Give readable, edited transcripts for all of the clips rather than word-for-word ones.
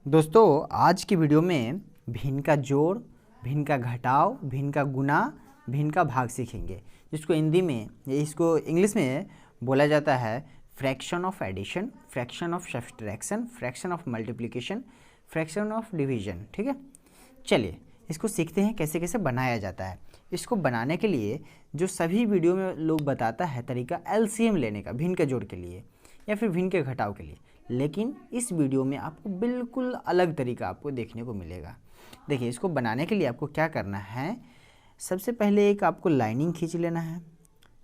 दोस्तों आज की वीडियो में भिन्न का जोड़, भिन्न का घटाव, भिन्न का गुणा, भिन्न का भाग सीखेंगे, जिसको हिंदी में इसको इंग्लिश में बोला जाता है fraction of addition, fraction of subtraction, fraction of multiplication, fraction of division. ठीक है, चलिए इसको सीखते हैं कैसे कैसे बनाया जाता है। इसको बनाने के लिए जो सभी वीडियो में लोग बताता है तरीका एलसीएम लेने का भिन्न के जोड़ के लिए या फिर भिन्न के घटाव के लिए, लेकिन इस वीडियो में आपको बिल्कुल अलग तरीका आपको देखने को मिलेगा। देखिए इसको बनाने के लिए आपको क्या करना है, सबसे पहले एक आपको लाइनिंग खींच लेना है।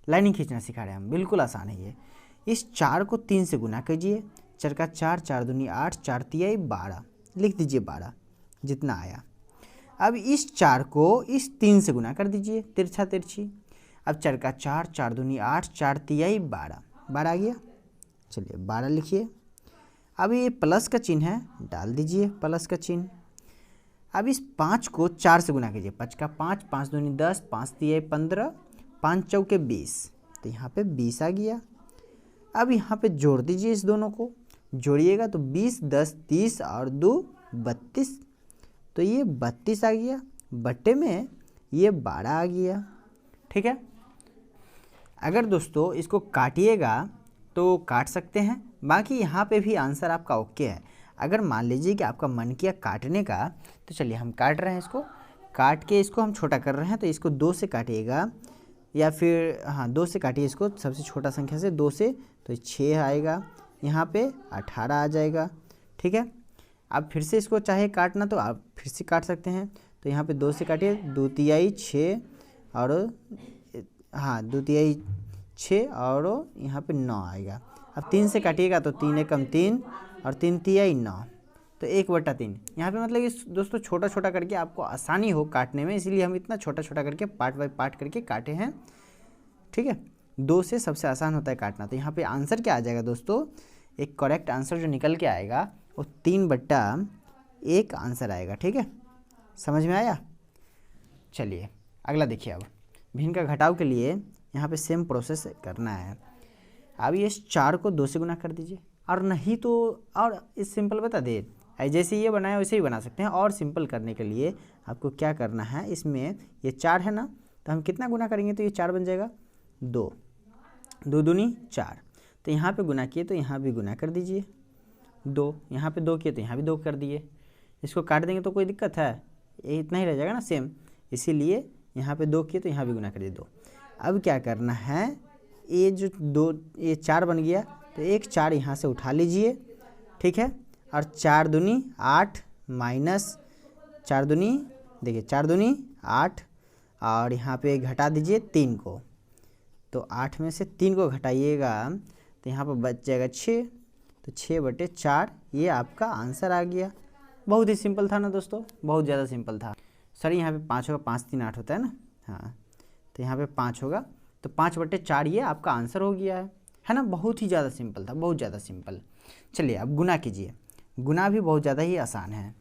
लाइनिंग खींचना सिखा रहे हैं हम, बिल्कुल आसान है ये। इस 4 को 3 से गुना कीजिए, 4 का 4, 4 दूनी 8, 4 तिहाई 12, लिख दीजिए 12 जितना आया। अब इस 4 को इस 3 से गुना कर दीजिए, तिरछा तिरछी। अब 4 का 4, 4 दूनी 8, 4 तिहाई 12, 12 आ गया। चलिए 12 लिखिए। अब ये प्लस का चिन्ह है, डाल दीजिए प्लस का चिन्ह। अब इस 5 को 4 से गुना कीजिए, 5 का 5, 5 दूनी 10, 5 तिहाई 15, 5 चौके 20, तो यहाँ पे 20 आ गया। अब यहाँ पे जोड़ दीजिए, इस दोनों को जोड़िएगा तो 20, 10, 30 और 2 32, तो ये 32 आ गया। बट्टे में ये 12 आ गया। ठीक है, अगर दोस्तों इसको काटिएगा तो काट सकते हैं, बाकी यहाँ पे भी आंसर आपका ओके है। अगर मान लीजिए कि आपका मन किया काटने का, तो चलिए हम काट रहे हैं इसको, काट के इसको हम छोटा कर रहे हैं, तो इसको 2 से काटिएगा या फिर 2 से काटिए इसको, सबसे छोटा संख्या से 2 से, तो 6 आएगा, यहाँ पे 18 आ जाएगा। ठीक है, आप फिर से इसको चाहे काटना तो आप फिर से काट सकते हैं, तो यहाँ पे 2 से काटिए, 2 तिहाई 6 और 2 तिहाई 6 और यहाँ पे 9 आएगा। अब 3 से काटिएगा तो 3 एकम 3 और 3 तिहाई 9, तो 1/3। यहाँ पे मतलब ये दोस्तों छोटा छोटा करके आपको आसानी हो काटने में, इसीलिए हम इतना छोटा छोटा करके पार्ट बाय पार्ट करके काटे हैं। ठीक है, 2 से सबसे आसान होता है काटना। तो यहाँ पे आंसर क्या आ जाएगा दोस्तों, एक करेक्ट आंसर जो निकल के आएगा वो 3/1 आंसर आएगा। ठीक है, समझ में आया। चलिए अगला देखिए। अब भिन्न का घटाव के लिए यहाँ पे सेम प्रोसेस करना है। अब ये 4 को 2 से गुना कर दीजिए, और नहीं तो और इस सिंपल बता दे, जैसे ये बनाया वैसे ही बना सकते हैं। और सिंपल करने के लिए आपको क्या करना है, इसमें ये 4 है ना, तो हम कितना गुना करेंगे तो ये 4 बन जाएगा, 2, 2 दूनी 4, तो यहाँ पे गुना किए तो यहाँ भी गुना कर दीजिए 2, यहाँ पे 2 किए तो यहाँ भी 2 कर दिए। इसको काट देंगे तो कोई दिक्कत है, ये इतना ही रह जाएगा ना सेम, इसीलिए यहाँ पे 2 किए तो यहाँ भी गुना कर दिए 2। अब क्या करना है, ये जो 2 ये 4 बन गया, तो एक 4 यहाँ से उठा लीजिए। ठीक है, और 4 दूनी 8 माइनस 4 दूनी, देखिए 4 दूनी 8, और यहाँ पे घटा दीजिए 3 को, तो 8 में से 3 को घटाइएगा तो यहाँ पर बच जाएगा 6, तो 6/4 ये आपका आंसर आ गया। बहुत ही सिंपल था ना दोस्तों, बहुत ज़्यादा सिंपल था। सर यहाँ पे 5 होगा, 5 3 8 होता है ना, हाँ, तो यहाँ पे 5 होगा, तो 5/4 ये आपका आंसर हो गया है ना। बहुत ही ज़्यादा सिंपल था, बहुत ज़्यादा सिंपल। चलिए अब गुना कीजिए, गुना भी बहुत ज़्यादा ही आसान है।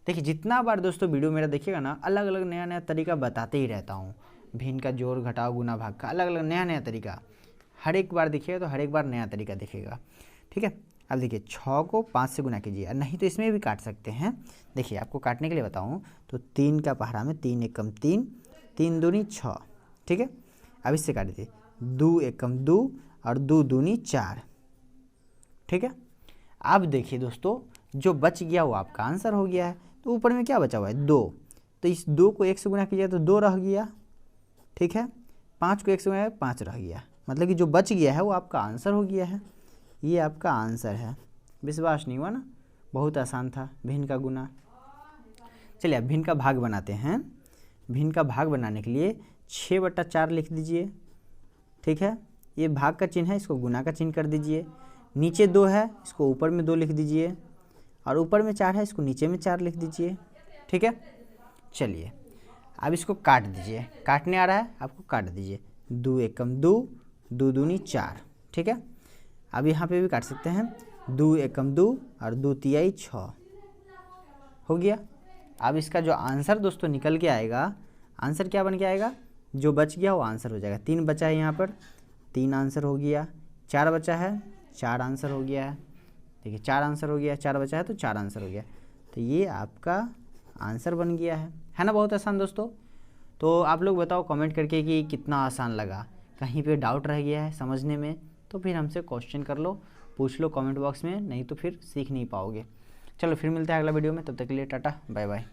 देखिए जितना बार दोस्तों वीडियो मेरा देखिएगा ना, अलग अलग नया नया तरीका बताते ही रहता हूँ। भिन्न का जोड़ घटाव गुना भाग का अलग अलग नया नया तरीका, हर एक बार देखिएगा तो हर एक बार नया तरीका दिखेगा। ठीक है, अब देखिए 6 को 5 से गुना कीजिए, नहीं तो इसमें भी काट सकते हैं। देखिए आपको काटने के लिए बताऊँ तो 3 का पहाड़ा में 3 एकम 3, 3 दूनी 6। ठीक है, अब इससे काट दीजिए, 2 एकम 2 और 2 दूनी 4। ठीक है, अब देखिए दोस्तों जो बच गया वो आपका आंसर हो गया है। तो ऊपर में क्या बचा हुआ है, 2, तो इस 2 को 1 से गुना कीजिए तो 2 रह गया। ठीक है, 5 को 1 से गुना 5 रह गया, मतलब कि जो बच गया है वो आपका आंसर हो गया है। ये आपका आंसर है। विश्वास नहीं हुआ ना, बहुत आसान था भिन्न का गुना। चलिए अब भिन्न का भाग बनाते हैं। भिन्न का भाग बनाने के लिए 6/4 लिख दीजिए। ठीक है, ये भाग का चिन्ह है, इसको गुना का चिन्ह कर दीजिए। नीचे 2 है, इसको ऊपर में 2 लिख दीजिए, और ऊपर में 4 है, इसको नीचे में 4 लिख दीजिए। ठीक है, चलिए अब इसको काट दीजिए, काटने आ रहा है आपको, काट दीजिए। 2 एकम 2, 2 दूनी 4। ठीक है, अब यहाँ पे भी काट सकते हैं, 2 एकम 2 और 2 तिहाई 6 हो गया। अब इसका जो आंसर दोस्तों निकल के आएगा, आंसर क्या बन के आएगा, जो बच गया वो आंसर हो जाएगा। 3 बचा है यहाँ पर, 3 आंसर हो गया। 4 बचा है, 4 आंसर हो गया है। देखिए 4 आंसर हो गया, 4 बचा है तो 4 आंसर हो गया। तो ये आपका आंसर बन गया है ना। बहुत आसान दोस्तों। तो आप लोग बताओ कमेंट करके कि कितना आसान लगा, कहीं पे डाउट रह गया है समझने में तो फिर हमसे क्वेश्चन कर लो, पूछ लो कमेंट बॉक्स में, नहीं तो फिर सीख नहीं पाओगे। चलो फिर मिलते हैं अगला वीडियो में, तब तक के लिए टाटा बाय बाय।